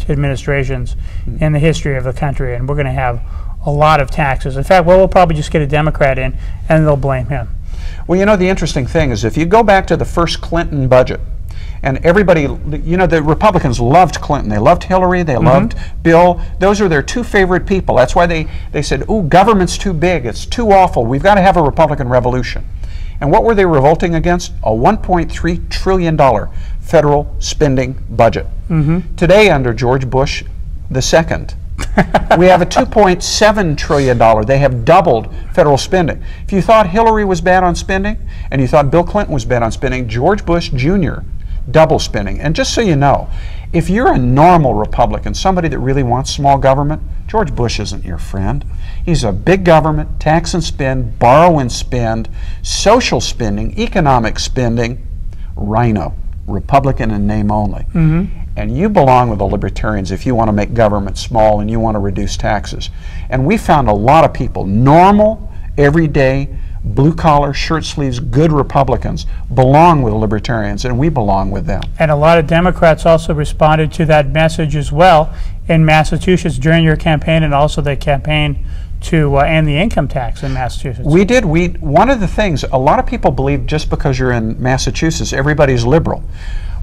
worst administrations in the history of the country, and we're going to have a lot of taxes. In fact, well, we'll probably just get a Democrat in, and they'll blame him. Well, you know, the interesting thing is if you go back to the first Clinton budget, and everybody, you know, the Republicans loved Clinton. They loved Hillary. They loved Bill. Those are their two favorite people. That's why they said, ooh, government's too big. It's too awful. We've got to have a Republican revolution. And what were they revolting against? A $1.3 trillion federal spending budget. Today, under George Bush II, we have a $2.7 trillion. They have doubled federal spending. If you thought Hillary was bad on spending, and you thought Bill Clinton was bad on spending, George Bush Jr. double spending. And just so you know, if you're a normal Republican, somebody that really wants small government, George Bush isn't your friend. He's a big government, tax and spend, borrow and spend, social spending, economic spending, rhino, Republican in name only. And you belong with the Libertarians if you want to make government small and you want to reduce taxes. And we found a lot of people, normal, everyday, blue-collar, shirt sleeves, good Republicans belong with Libertarians, and we belong with them. And a lot of Democrats also responded to that message as well in Massachusetts during your campaign, and also the campaign to end the income tax in Massachusetts. We did. One of the things, a lot of people believe just because you're in Massachusetts, everybody's liberal.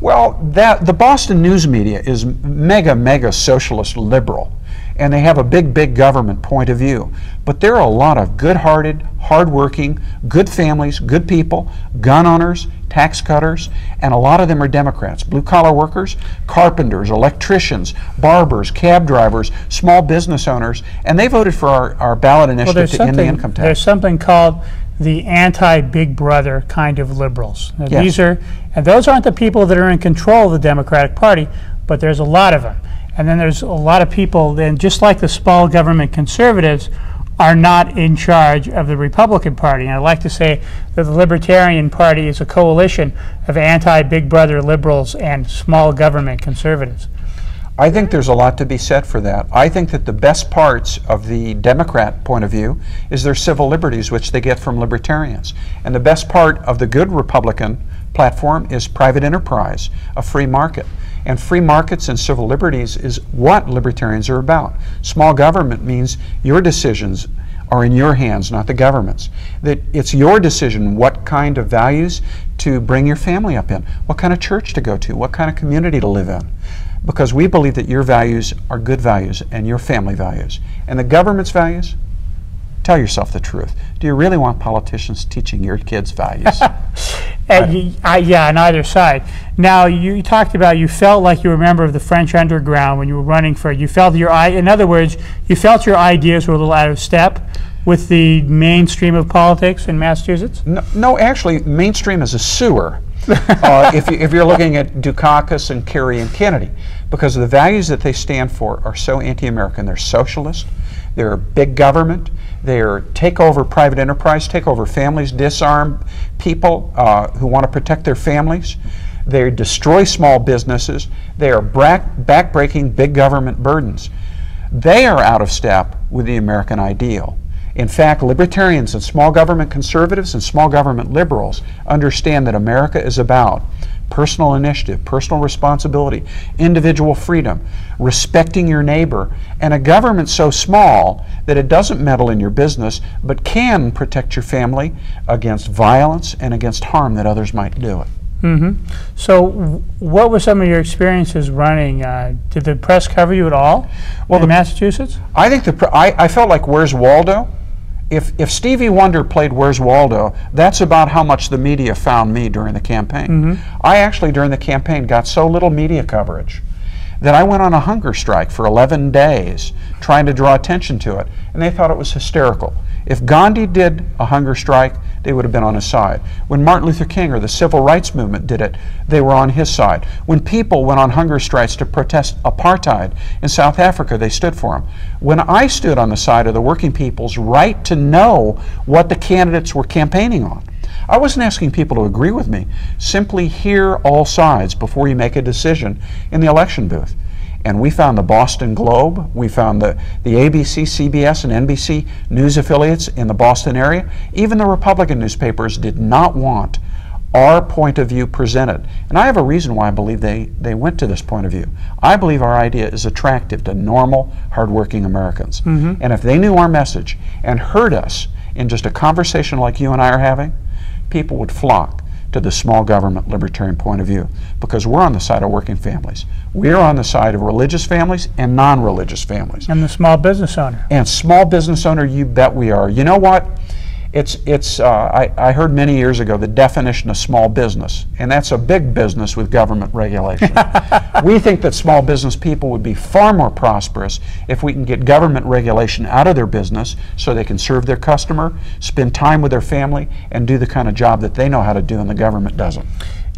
Well, the Boston news media is mega socialist liberal, and they have a big government point of view. But there are a lot of good-hearted, hard-working, good families, good people, gun owners, tax cutters, and a lot of them are Democrats. Blue-collar workers, carpenters, electricians, barbers, cab drivers, small business owners, and they voted for our ballot initiative to end the income tax. There's something called the anti-Big Brother kind of liberals. Now, those aren't the people that are in control of the Democratic Party, but there's a lot of them. And then there's a lot of people, then just like the small government conservatives, are not in charge of the Republican Party. And I'd like to say that the Libertarian Party is a coalition of anti-Big Brother liberals and small government conservatives. I think there's a lot to be said for that. I think that the best parts of the Democrat point of view is their civil liberties, which they get from libertarians. And the best part of the good Republican platform is private enterprise, a free market. And free markets and civil liberties is what libertarians are about. Small government means your decisions are in your hands, not the government's. That it's your decision what kind of values to bring your family up in, what kind of church to go to, what kind of community to live in. Because we believe that your values are good values and your family values. And the government's values, tell yourself the truth. Do you really want politicians teaching your kids values? Yeah, on either side. Now, you talked about you felt like you were a member of the French underground when you were running for it. You felt in other words, you felt your ideas were a little out of step with the mainstream of politics in Massachusetts? No, actually, mainstream is a sewer. If you're looking at Dukakis and Kerry and Kennedy, because the values that they stand for are so anti-American. They're socialist, they're big government, they're take over private enterprise, take over families, disarm people who want to protect their families. They destroy small businesses. They are back-breaking big government burdens. They are out of step with the American ideal. In fact, libertarians and small government conservatives and small government liberals understand that America is about personal initiative, personal responsibility, individual freedom, respecting your neighbor, and a government so small that it doesn't meddle in your business but can protect your family against violence and against harm that others might do it. So what were some of your experiences running? Did the press cover you at all in Massachusetts? I think I felt like Where's Waldo? If Stevie Wonder played Where's Waldo, that's about how much the media found me during the campaign. I actually, during the campaign, got so little media coverage that I went on a hunger strike for 11 days trying to draw attention to it, and they thought it was hysterical. If Gandhi did a hunger strike, they would have been on his side. When Martin Luther King or the Civil Rights Movement did it, they were on his side. When people went on hunger strikes to protest apartheid in South Africa, they stood for him. When I stood on the side of the working people's right to know what the candidates were campaigning on, I wasn't asking people to agree with me. Simply hear all sides before you make a decision in the election booth. And we found the Boston Globe, we found the ABC, CBS, and NBC news affiliates in the Boston area. Even the Republican newspapers did not want our point of view presented. And I have a reason why I believe they went to this point of view. I believe our idea is attractive to normal, hardworking Americans. And if they knew our message and heard us in just a conversation like you and I are having, people would flock to the small government libertarian point of view, because we're on the side of working families. We're on the side of religious families and non-religious families. And the small business owner. And small business owner, you bet we are. You know what? I heard many years ago the definition of small business, and that's a big business with government regulation. We think that small business people would be far more prosperous if we can get government regulation out of their business so they can serve their customer, spend time with their family, and do the kind of job that they know how to do and the government doesn't.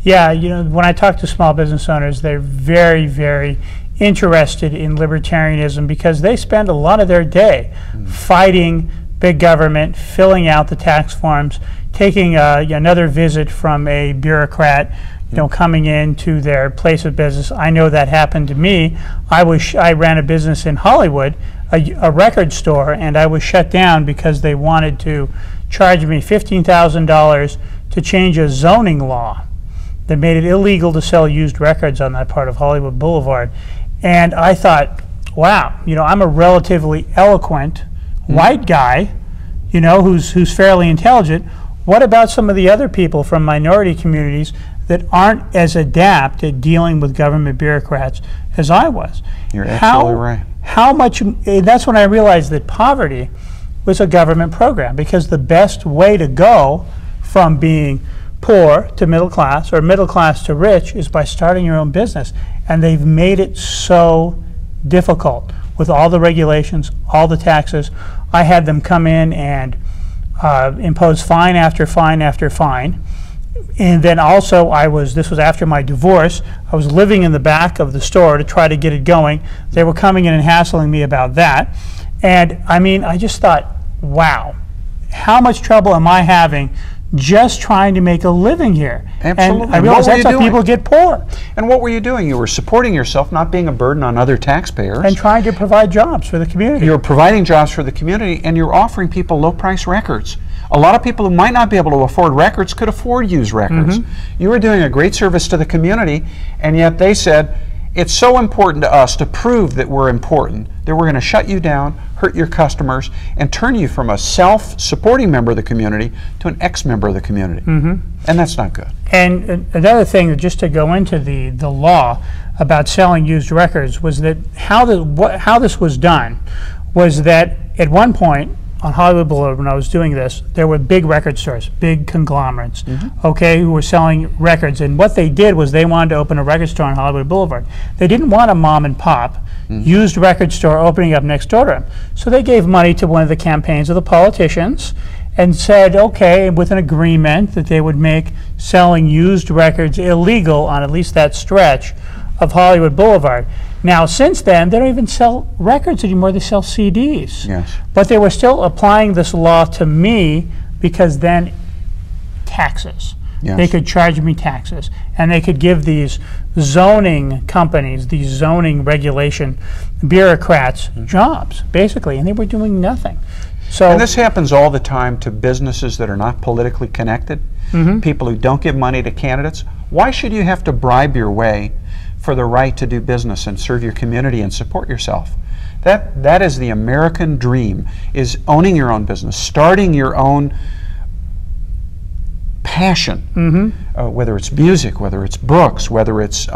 Yeah, you know, when I talk to small business owners, they're very, very interested in libertarianism because they spend a lot of their day fighting big government, filling out the tax forms, taking another visit from a bureaucrat, you know, coming into their place of business. I know that happened to me. I ran a business in Hollywood, a record store, and I was shut down because they wanted to charge me $15,000 to change a zoning law that made it illegal to sell used records on that part of Hollywood Boulevard. And I thought, wow, you know, I'm a relatively eloquent white guy, you know, who's fairly intelligent. What about some of the other people from minority communities that aren't as adept at dealing with government bureaucrats as I was? You're absolutely right. How much, that's when I realized that poverty was a government program, because the best way to go from being poor to middle class or middle class to rich is by starting your own business. And they've made it so difficult with all the regulations, all the taxes. I had them come in and impose fine after fine after fine. And then also this was after my divorce, I was living in the back of the store to try to get it going. They were coming in and hassling me about that. And I mean, I just thought, wow, how much trouble am I having just trying to make a living here? Absolutely. And I realized that's how people get poor. And what were you doing? You were supporting yourself, not being a burden on other taxpayers. And trying to provide jobs for the community. You were providing jobs for the community, and you're offering people low-price records. A lot of people who might not be able to afford records could afford used records. You were doing a great service to the community, and yet they said, it's so important to us to prove that we're important that we're going to shut you down, hurt your customers, and turn you from a self-supporting member of the community to an ex-member of the community. And that's not good. And another thing, just to go into the law about selling used records, was that how this was done was that at one point on Hollywood Boulevard, when I was doing this, there were big record stores, big conglomerates, okay, who were selling records. And what they did was they wanted to open a record store on Hollywood Boulevard. They didn't want a mom and pop used record store opening up next door to them. So they gave money to one of the campaigns of the politicians and said, okay, with an agreement that they would make selling used records illegal on at least that stretch of Hollywood Boulevard. Now, since then, they don't even sell records anymore, they sell CDs. Yes. But they were still applying this law to me because then taxes. Yes. They could charge me taxes. And they could give these zoning companies, these zoning regulation bureaucrats jobs, basically, and they were doing nothing. So, and this happens all the time to businesses that are not politically connected, people who don't give money to candidates. Why should you have to bribe your way for the right to do business and serve your community and support yourself? That is the American dream, is owning your own business, starting your own passion, whether it's music, whether it's books, whether it's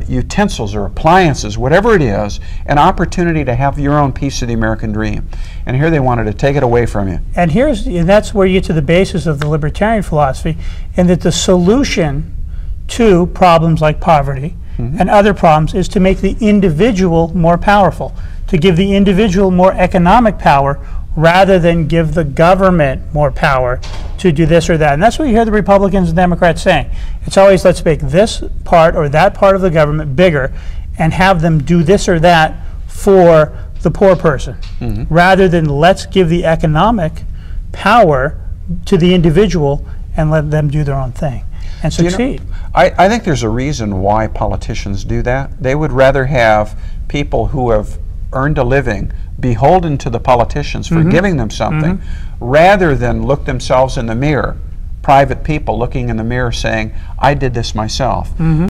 utensils or appliances, whatever it is, an opportunity to have your own piece of the American dream. And here they wanted to take it away from you. And that's where you get to the basis of the libertarian philosophy, and that the solution to problems like poverty and other problems is to make the individual more powerful, to give the individual more economic power rather than give the government more power to do this or that. And that's what you hear the Republicans and Democrats saying. It's always, let's make this part or that part of the government bigger and have them do this or that for the poor person, rather than let's give the economic power to the individual and let them do their own thing and succeed. You know, I think there's a reason why politicians do that. They would rather have people who have earned a living beholden to the politicians for giving them something, rather than look themselves in the mirror, private people looking in the mirror saying, I did this myself.